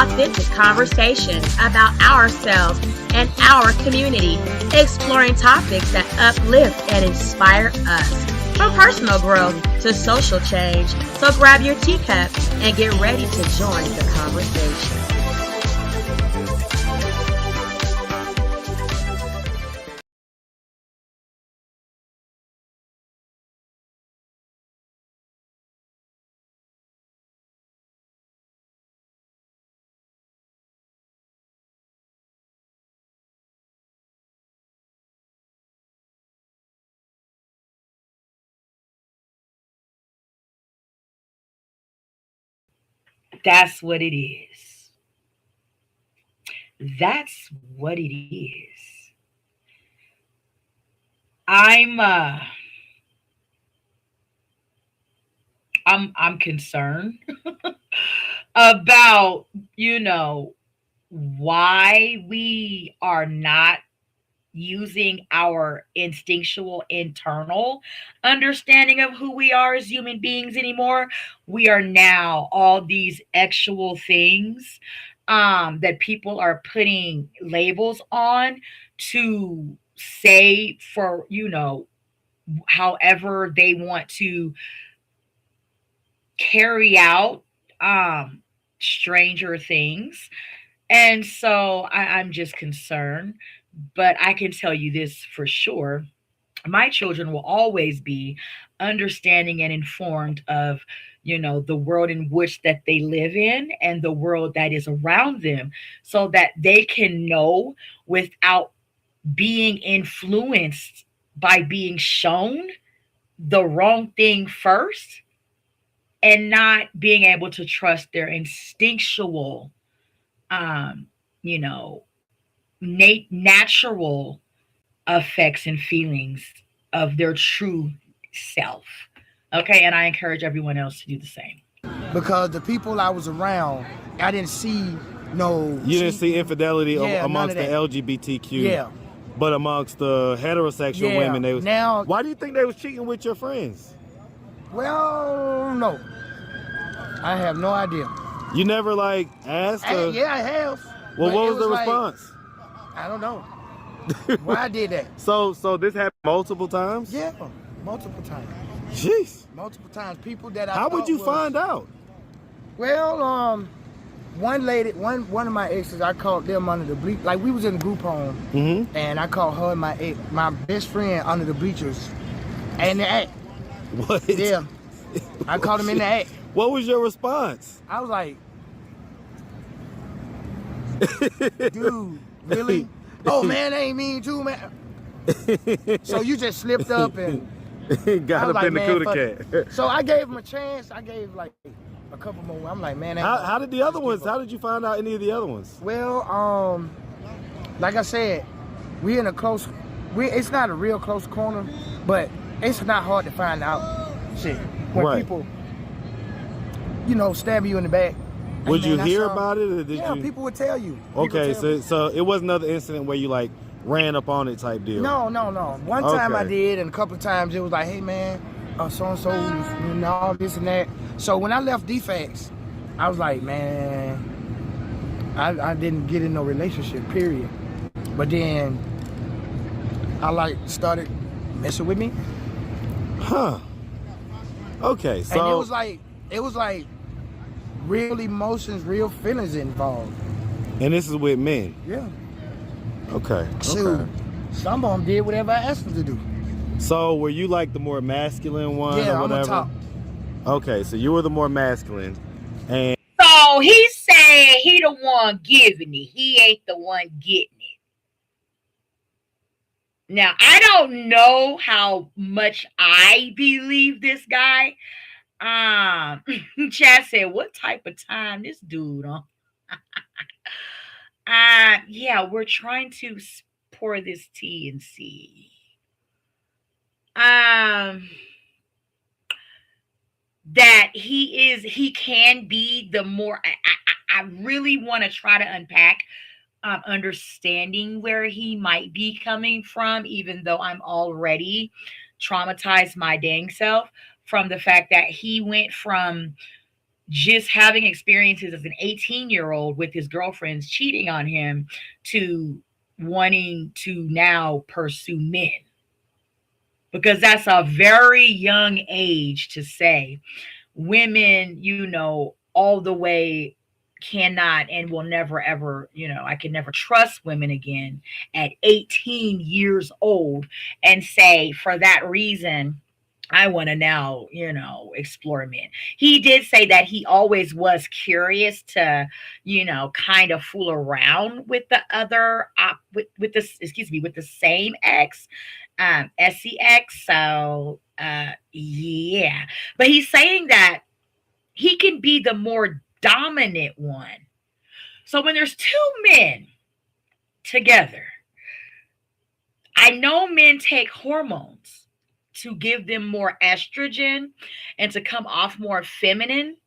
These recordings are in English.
authentic conversations about ourselves and our community, exploring topics that uplift and inspire us. From personal growth to social change. So grab your teacup and get ready to join the conversation. That's what it is. That's what it is. I'm uh I'm concerned about, you know, why we are not using our instinctual internal understanding of who we are as human beings anymore. We are now all these actual things that people are putting labels on to say for, however they want to carry out um stranger things. And so I'm just concerned, but I can tell you this for sure. My children will always be understanding and informed of, the world in which that they live in and the world that is around them, so that they can know without being influenced by being shown the wrong thing first, and not being able to trust their instinctual, um you know natural effects and feelings of their true self. Okay, and I encourage everyone else to do the same. Because the people I was around, I didn't see no You didn't see infidelity yeah, none amongst of the that. LGBTQ, Yeah, but amongst the heterosexual yeah. women, they was. Now, Why do you think they was cheating with your friends? well, no, I have no idea. You never like asked her. Yeah, I have. Well, But what it was the like, response? I don't know why I did that. So this happened multiple times? Yeah, multiple times. Jeez. Multiple times. People that I How thought would you was, find out? Well, one lady, one of my exes, I called them under the bleach. Like, we was in a group home, and I called her and my best friend under the bleachers, and the act. What? Yeah, I called him in the act. What was your response? I was like, dude, really? Oh man, I ain't mean to, man. So you just slipped up and got up like, in the man, cootie cat. So I gave him a chance. I gave like a couple more. I'm like, man, How did the other ones? How did you find out any of the other ones? Well, like I said, we in a close. It's not a real close corner, but it's not hard to find out shit when Right. people, stab you in the back. Would you man, hear about it, or did Yeah, you? people would tell you. People Okay, tell me. so it was another incident where you like ran up on it type deal. No. One time I Okay. did, and a couple of times it was like, hey man, so and so, all this and that. So when I left DFAX, I was like, man, I didn't get in no relationship, period. But then I like started messing with me, Huh. Okay, so and it was like real emotions, real feelings involved. and this is with men. Yeah. Okay. Shoot, Okay. some of them did whatever I asked them to do. So were you like the more masculine one Yeah, or I'm whatever? on top. Okay, so you were the more masculine, and So he's saying he the one giving it. He ain't the one getting it. Now, I don't know how much I believe this guy. Chad said, what type of time this dude on? Yeah, we're trying to pour this tea and see. Um, that he can be the more. I really want to try to unpack understanding where he might be coming from, even though I'm already traumatized my dang self from the fact that he went from just having experiences as an 18-year-old with his girlfriends cheating on him to wanting to now pursue men, because that's a very young age to say women, all the way cannot and will never ever, I can never trust women again at 18 years old, and say for that reason I want to now, explore men. He did say that he always was curious to, kind of fool around with the other, with this, excuse me, with the same ex, sex. So, yeah. But he's saying that he can be the more dominant one. So when there's two men together, I know men take hormones to give them more estrogen and to come off more feminine.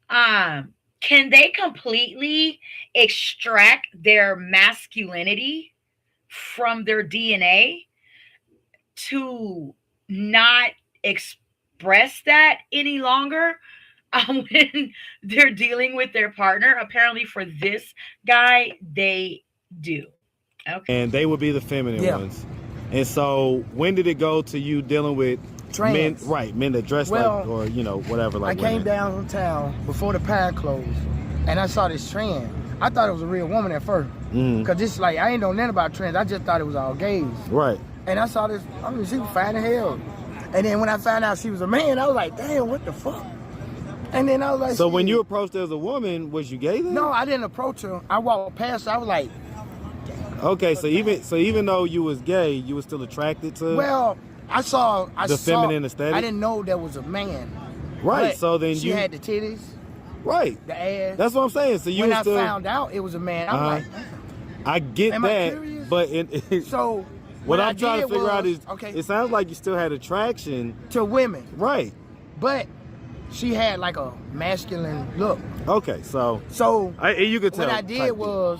Can they completely extract their masculinity from their DNA to not express that any longer when they're dealing with their partner? Apparently, for this guy, they do. Okay. And they would be the feminine Yeah. ones. And so when did it go to you dealing with men, Trans. right, men that dress Well, like, or whatever, I like came women? downtown before the pie closed, and I saw this trans. I thought it was a real woman at first, cause this like I ain't know nothing about trans. I just thought it was all gays. Right. And I saw this. I mean, she was fine as hell. And then when I found out she was a man, I was like, damn, what the fuck? And then I was like, So when shit. you approached her as a woman, was you gay then? No, I didn't approach her. I walked past her. I was like, Okay, so even though you was gay, you was still attracted to well, I saw feminine aesthetic? I didn't know there was a man. Right. But So then she you had the titties, right. the ass. That's what I'm saying. So you when was I still found out it was a man, I was like, I get Am I that, curious? but so what I I'm trying to did figure out was, is, okay, it sounds like you still had attraction, to women, right? but she had like a masculine look. Okay, so So you could tell. what I did type was,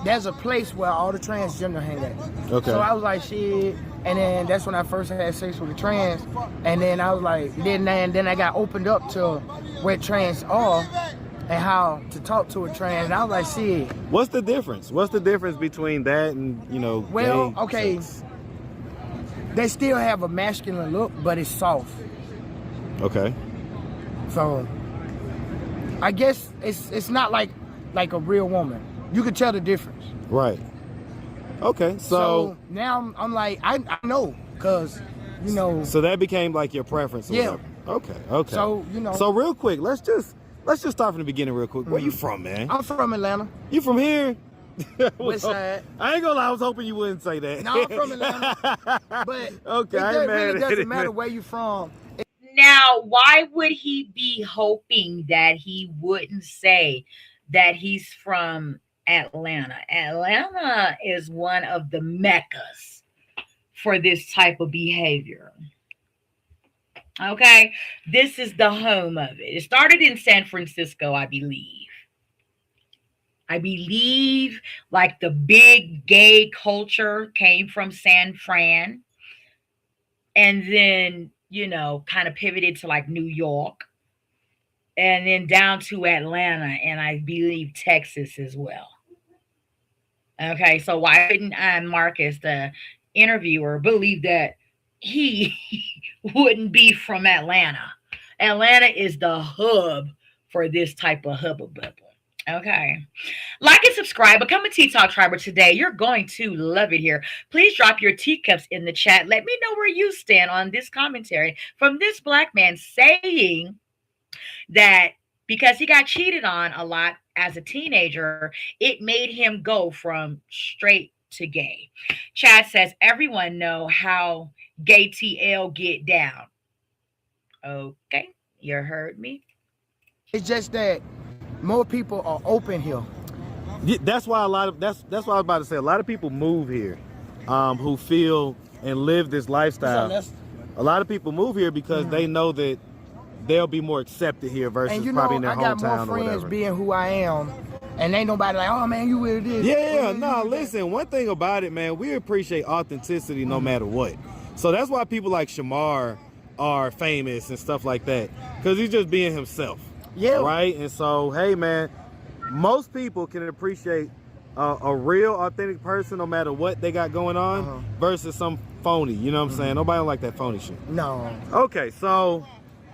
there's a place where all the transgender hang at. Okay. So I was like, shit. And then that's when I first had sex with a trans. And then I was like, then I got opened up to where trans are and how to talk to a trans. And I was like, shit. What's the difference? What's the difference between that and Well, gay okay. sex? They still have a masculine look, but it's soft. Okay. So I guess it's not like a real woman. You could tell the difference. Right. Okay. So now I'm like, I know, cause so that became like your preference. Or Yeah. whatever. Okay. Okay. So So real quick, let's just start from the beginning real quick. Where you from, man? I'm from Atlanta, You from here? West Side. I ain't gonna lie, I was hoping you wouldn't say that. No, I'm from Atlanta, but okay, I ain't mad really at doesn't it. matter where you from. Now, why would he be hoping that he wouldn't say that he's from Atlanta? Atlanta is one of the meccas for this type of behavior. Okay, this is the home of it. It started in San Francisco, I believe. Like the big gay culture came from San Fran, and then kind of pivoted to like New York, and then down to Atlanta, and I believe Texas as well. Okay, so why wouldn't Marcus, the interviewer, believe that he wouldn't be from Atlanta? Atlanta is the hub for this type of hubba bubba. Okay. Like and subscribe. Become a Tea Talk Triber today. You're going to love it here. Please drop your teacups in the chat. Let me know where you stand on this commentary from this black man saying that because he got cheated on a lot as a teenager, it made him go from straight to gay. Chad says, everyone know how gay TL get down. Okay, you heard me. It's just that more people are open here. Yeah, that's why that's what I was about to say. A lot of people move here, who feel and live this lifestyle. A lot of people move here because they know that they'll be more accepted here versus And probably in their I got hometown more or friends whatever. being who I am, and ain't nobody like, oh man, you with this. Yeah, no, listen, one thing about it, man, we appreciate authenticity no matter what. So that's why people like Shamar are famous and stuff like that, because he's just being himself. Yeah. Right? And so, hey, man, most people can appreciate a real, authentic person no matter what they got going on versus some phony. You know what I'm saying? Nobody don't like that phony shit. No. Okay, so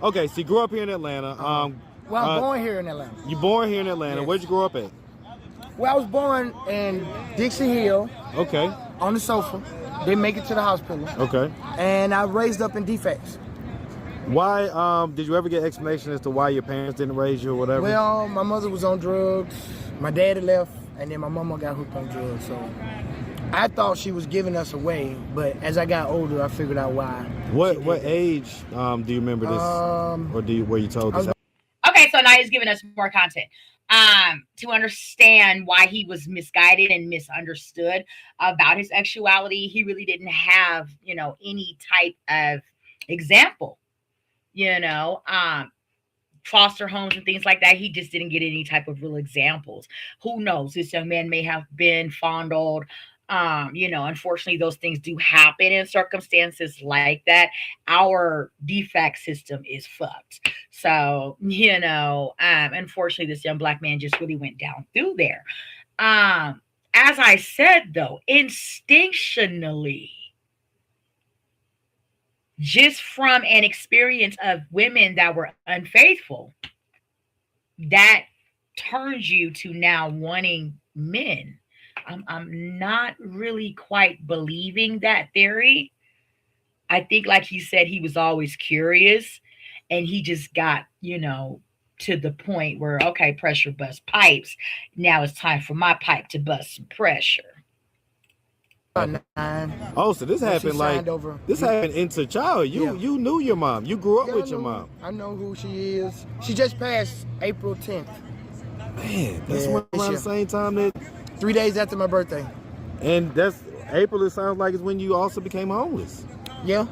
you grew up here in Atlanta. Well, I'm born here in Atlanta. You born here in Atlanta. Yes. Where'd you grow up at? Well, I was born in Dixie Hill. Okay. On the sofa. Didn't make it to the hospital. Okay. And I raised up in defects. Why, did you ever get explanation as to why your parents didn't raise you or whatever? Well, my mother was on drugs. My dad had left, and then my mama got hooked on drugs. So I thought she was giving us away, but as I got older, I figured out why. What age do you remember this, or were you told this? Okay, so now he's giving us more content. To understand why he was misguided and misunderstood about his sexuality. He really didn't have, any type of example, foster homes and things like that. He just didn't get any type of real examples. Who knows? This young man may have been fondled. Unfortunately, those things do happen in circumstances like that. Our defect system is fucked. So, unfortunately, this young black man just really went down through there. As I said, though, instinctually, just from an experience of women that were unfaithful, that turns you to now wanting men. I'm not really quite believing that theory. I think, like he said, he was always curious, and he just got, to the point where, okay, pressure bust pipes. Now it's time for my pipe to bust some pressure. Oh, so this happened happened into childhood. You knew your mom. You grew up with your mom. I know who she is. She just passed April 10th. Man, that's around the same time that 3 days after my birthday. And that's April, it sounds like, is when you also became homeless. Yeah.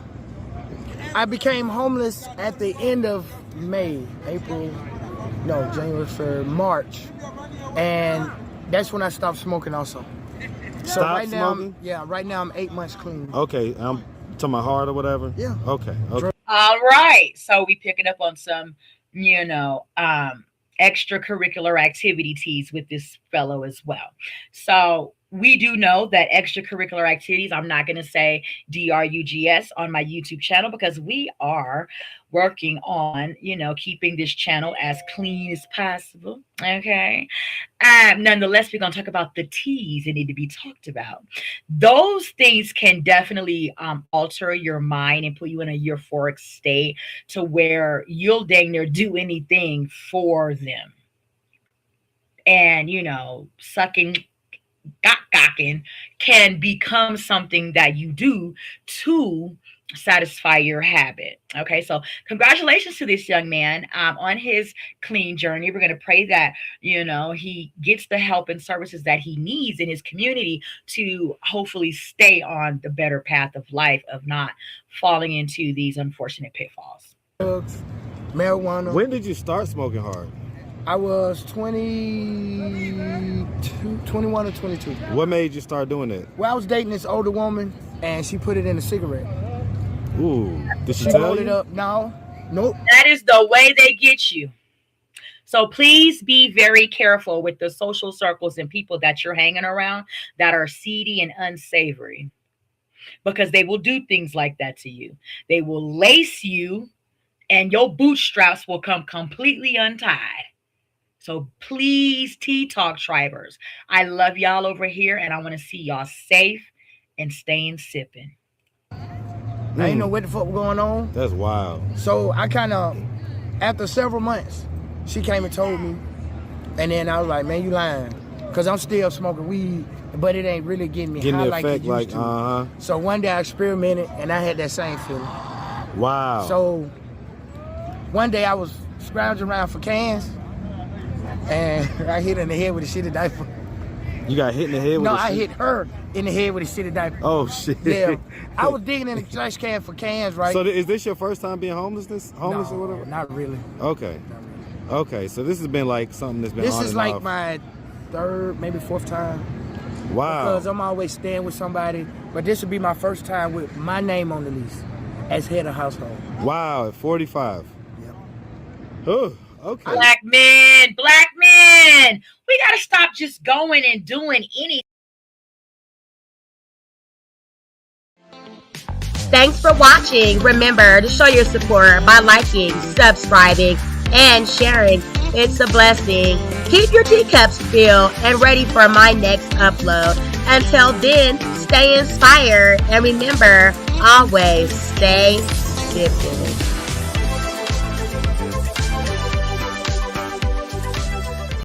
I became homeless at the end of January, February, March. And that's when I stopped smoking also. So right now I'm 8 months clean. Okay, I'm to my heart or whatever? Yeah. Okay. All right. So we picking up on some, extracurricular activities with this fellow as well. So we do know that extracurricular activities, I'm not going to say DRUGS on my YouTube channel because we are working on, keeping this channel as clean as possible. Okay. Nonetheless, we're going to talk about the T's that need to be talked about. Those things can definitely alter your mind and put you in a euphoric state to where you'll dang near do anything for them. And, sucking, gawking can become something that you do to satisfy your habit. Okay, so congratulations to this young man on his clean journey. We're going to pray that, he gets the help and services that he needs in his community to hopefully stay on the better path of life, of not falling into these unfortunate pitfalls. Marijuana. When did you start smoking hard? I was 21 or 22. What made you start doing that? Well, I was dating this older woman, and she put it in a cigarette. Ooh, did she tell rolled you? It up. No, nope. That is the way they get you. So please be very careful with the social circles and people that you're hanging around that are seedy and unsavory, because they will do things like that to you. They will lace you, and your bootstraps will come completely untied. So please, T-Talk Tribers, I love y'all over here, and I want to see y'all safe and staying sipping. I ain't know what the fuck was going on. That's wild. So I kind of, after several months, she came and told me, and then I was like, man, you lying. Because I'm still smoking weed, but it ain't really getting me high like it used to. So one day I experimented, and I had that same feeling. Wow. So one day I was scrounging around for cans, and I hit her in the head with a shitty diaper. You got hit in the head with No, I hit her in the head with a shitty diaper. Oh, shit. Yeah. I was digging in the trash can for cans, right? So is this your first time being homeless or whatever? Not really. Okay. Okay, so this has been like something that's been This on is and like off. my third, maybe fourth time. Wow. Because I'm always staying with somebody, but this would be my first time with my name on the lease as head of household. Wow, at 45. Yep. Oh, Okay. Blackman. We got to stop just going and doing anything. Thanks for watching. Remember to show your support by liking, subscribing, and sharing. It's a blessing. Keep your teacups filled and ready for my next upload. Until then, stay inspired and remember, always stay dipping.